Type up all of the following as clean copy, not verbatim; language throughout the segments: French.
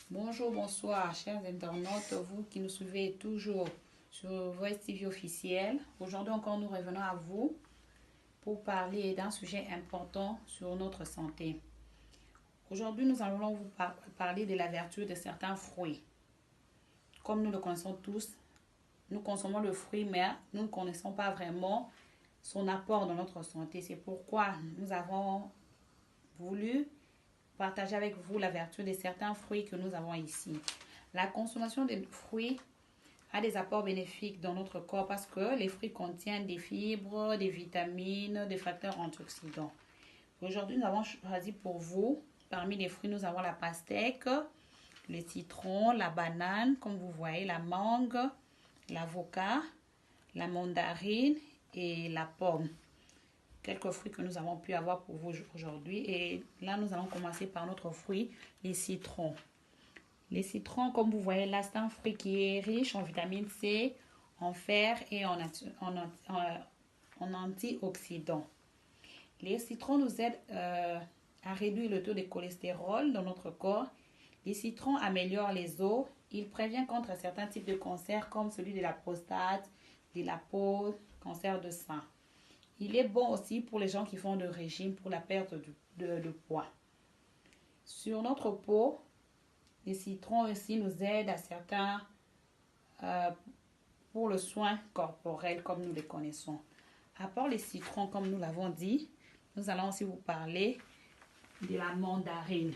Bonjour, bonsoir, chers internautes, vous qui nous suivez toujours sur Voice TV officiel. Aujourd'hui encore, nous revenons à vous pour parler d'un sujet important sur notre santé. Aujourd'hui, nous allons vous parler de la vertu de certains fruits. Comme nous le connaissons tous, nous consommons le fruit, mais nous ne connaissons pas vraiment son apport dans notre santé. C'est pourquoi nous avons voulu partager avec vous la vertu de certains fruits que nous avons ici. La consommation des fruits a des apports bénéfiques dans notre corps parce que les fruits contiennent des fibres, des vitamines, des facteurs antioxydants. Aujourd'hui, nous avons choisi pour vous, parmi les fruits, nous avons la pastèque, le citron, la banane, comme vous voyez, la mangue, l'avocat, la mandarine et la pomme. Quelques fruits que nous avons pu avoir pour vous aujourd'hui. Et là, nous allons commencer par notre fruit, les citrons. Les citrons, comme vous voyez là, c'est un fruit qui est riche en vitamine C, en fer et en antioxydants. Les citrons nous aident à réduire le taux de cholestérol dans notre corps. Les citrons améliorent les os. Ils préviennent contre certains types de cancers comme celui de la prostate, de la peau, cancer de sein. Il est bon aussi pour les gens qui font de régime pour la perte de poids. Sur notre peau, les citrons aussi nous aident à certains pour le soin corporel comme nous les connaissons. À part les citrons, comme nous l'avons dit, nous allons aussi vous parler de la mandarine.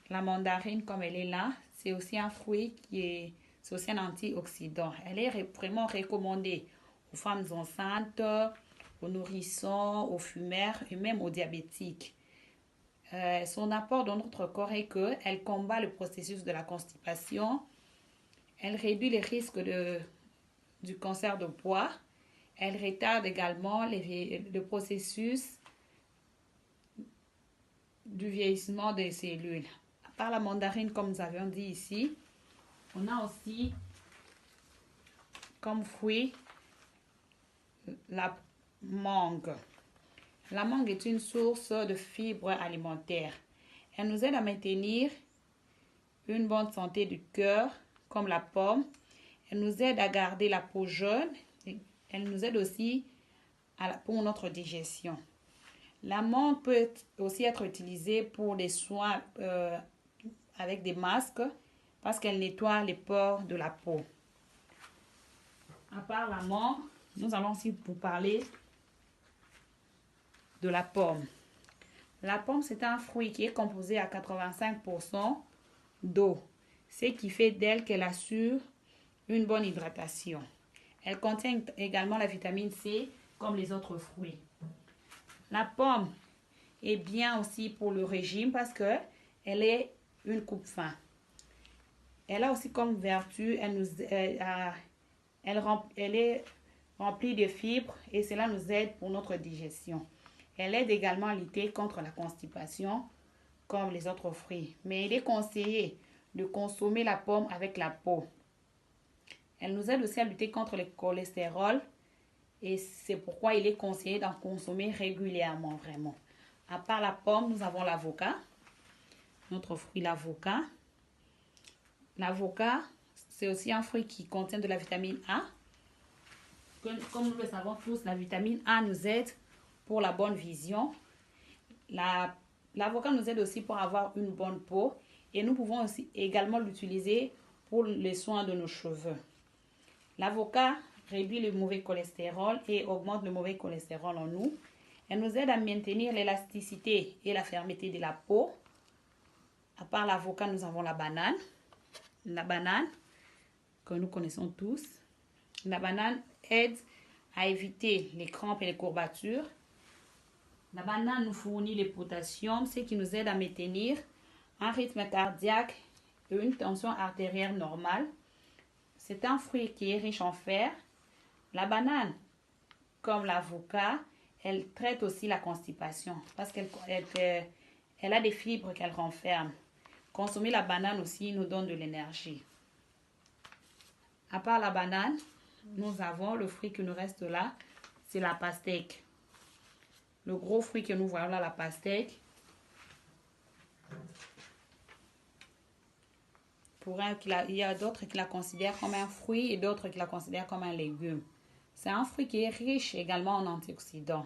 La mandarine, comme elle est là, c'est aussi un fruit c'est aussi un antioxydant. Elle est vraiment recommandée aux femmes enceintes, aux nourrissons, aux fumeurs et même aux diabétiques. Son apport dans notre corps est qu'elle combat le processus de la constipation, elle réduit les risques du cancer de poids, elle retarde également le processus du vieillissement des cellules. À part la mandarine, comme nous avions dit ici, on a aussi comme fruit la mangue. La mangue est une source de fibres alimentaires. Elle nous aide à maintenir une bonne santé du cœur, comme la pomme. Elle nous aide à garder la peau jeune. Elle nous aide aussi pour notre digestion. La mangue peut aussi être utilisée pour des soins avec des masques parce qu'elle nettoie les pores de la peau. À part la mangue, nous allons aussi vous parler de la pomme. La pomme, c'est un fruit qui est composé à 85% d'eau, ce qui fait d'elle qu'elle assure une bonne hydratation. Elle contient également la vitamine C comme les autres fruits. La pomme est bien aussi pour le régime parce que elle est une coupe-faim. Elle a aussi comme vertu, elle est remplie de fibres et cela nous aide pour notre digestion. Elle aide également à lutter contre la constipation comme les autres fruits. Mais il est conseillé de consommer la pomme avec la peau. Elle nous aide aussi à lutter contre le cholestérol et c'est pourquoi il est conseillé d'en consommer régulièrement vraiment. À part la pomme, nous avons l'avocat, notre fruit l'avocat. L'avocat, c'est aussi un fruit qui contient de la vitamine A. Comme nous le savons tous, la vitamine A nous aide pour la bonne vision. L'avocat nous aide aussi pour avoir une bonne peau et nous pouvons aussi également l'utiliser pour les soins de nos cheveux. L'avocat réduit le mauvais cholestérol et augmente le mauvais cholestérol en nous. Elle nous aide à maintenir l'élasticité et la fermeté de la peau. À part l'avocat, nous avons la banane. La banane, que nous connaissons tous. La banane aide à éviter les crampes et les courbatures. La banane nous fournit le potassium, ce qui nous aide à maintenir un rythme cardiaque et une tension artérielle normale. C'est un fruit qui est riche en fer. La banane, comme l'avocat, elle traite aussi la constipation parce qu'elle a des fibres qu'elle renferme. Consommer la banane aussi nous donne de l'énergie. À part la banane, nous avons le fruit qui nous reste là, c'est la pastèque. Le gros fruit que nous voyons là, la pastèque, Il y a d'autres qui la considèrent comme un fruit et d'autres qui la considèrent comme un légume. C'est un fruit qui est riche également en antioxydants.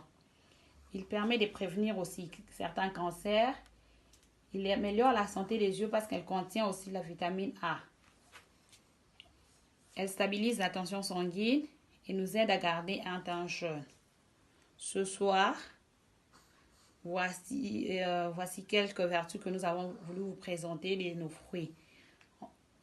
Il permet de prévenir aussi certains cancers. Il améliore la santé des yeux parce qu'elle contient aussi la vitamine A. Elle stabilise la tension sanguine et nous aide à garder un teint jeune. Ce soir, voici quelques vertus que nous avons voulu vous présenter de nos fruits.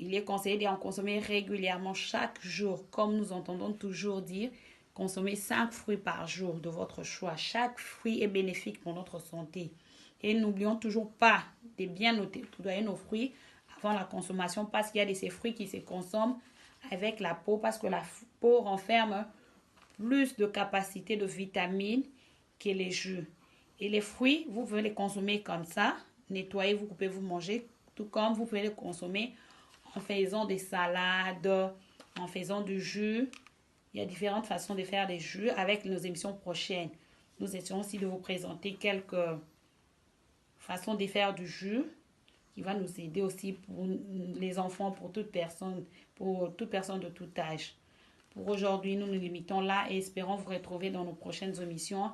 Il est conseillé d'en consommer régulièrement chaque jour. Comme nous entendons toujours dire, consommez 5 fruits par jour de votre choix. Chaque fruit est bénéfique pour notre santé. Et n'oublions toujours pas de bien noter nos fruits avant la consommation parce qu'il y a de ces fruits qui se consomment avec la peau parce que la peau renferme plus de capacité de vitamines que les jus. Et les fruits, vous pouvez les consommer comme ça, nettoyer, vous coupez, vous mangez, tout comme vous pouvez les consommer en faisant des salades, en faisant du jus. Il y a différentes façons de faire des jus. Avec nos émissions prochaines, nous essayons aussi de vous présenter quelques façons de faire du jus qui va nous aider aussi pour les enfants, pour toute personne de tout âge. Pour aujourd'hui, nous nous limitons là et espérons vous retrouver dans nos prochaines émissions